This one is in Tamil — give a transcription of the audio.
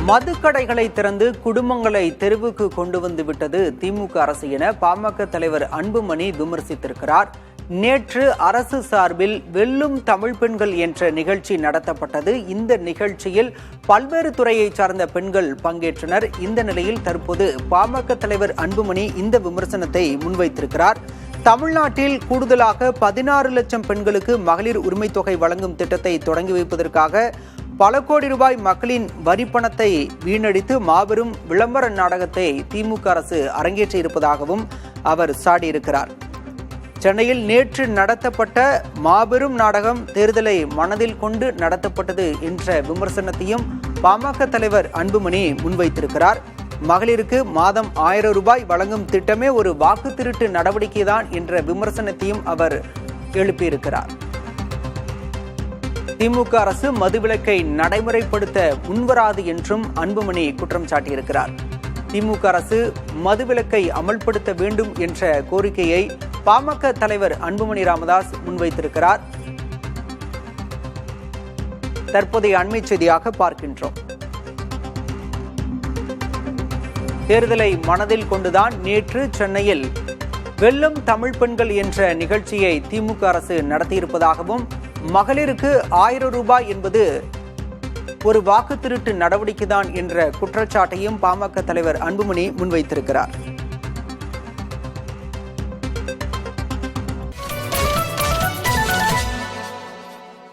மதுக்கடைகளை திறந்து குடும்பங்களை தெருவுக்கு கொண்டு வந்து விட்டது திமுக அரசு என பாமக தலைவர் அன்புமணி விமர்சித்திருக்கிறார். நேற்று அரசு சார்பில் வெல்லும் தமிழ் பெண்கள் என்ற நிகழ்ச்சி நடத்தப்பட்டது. இந்த நிகழ்ச்சியில் பல்வேறு துறையைச் சார்ந்த பெண்கள் பங்கேற்றனர். இந்த நிலையில் தற்போது பாமக தலைவர் அன்புமணி இந்த விமர்சனத்தை முன்வைத்திருக்கிறார். தமிழ்நாட்டில் கூடுதலாக 16 லட்சம் பெண்களுக்கு மகளிர் உரிமை தொகை வழங்கும் திட்டத்தை தொடங்கி வைப்பதற்காக பல கோடி ரூபாய் மக்களின் வரிப்பணத்தை வீணடித்து மாபெரும் விளம்பர நாடகத்தை திமுக அரசு அரங்கேற்றி இருப்பதாகவும் அவர் சாடியிருக்கிறார். சென்னையில் நேற்று நடத்தப்பட்ட மாபெரும் நாடகம் தேர்தலை மனதில் கொண்டு நடத்தப்பட்டது என்ற விமர்சனத்தையும் பாமக தலைவர் அன்புமணி முன்வைத்திருக்கிறார். மகளிருக்கு மாதம் 1000 ரூபாய் வழங்கும் திட்டமே ஒரு வாக்கு திருட்டு நடவடிக்கைதான் என்ற விமர்சனத்தையும் அவர் எழுப்பியிருக்கிறார். திமுக அரசு மதுவிலக்கை நடைமுறைப்படுத்த முன்வராது என்றும் அன்புமணி குற்றம் சாட்டியிருக்கிறார். திமுக அரசு மதுவிலக்கை அமல்படுத்த வேண்டும் என்ற கோரிக்கையை பாமக தலைவர் அன்புமணி ராமதாஸ் முன்வைத்திருக்கிறார். தற்போதைய அண்மை செய்தியாக பார்க்கின்றோம். தேர்தலை மனதில் கொண்டுதான் நேற்று சென்னையில் வெல்லும் தமிழ் பெண்கள் என்ற நிகழ்ச்சியை திமுக அரசு நடத்தியிருப்பதாகவும் மகளிருக்கு 1000 ரூபாய் என்பது ஒரு வாக்கு திருட்டு நடவடிக்கைதான் என்ற குற்றச்சாட்டையும் பாமக தலைவர் அன்புமணி முன்வைத்திருக்கிறார்.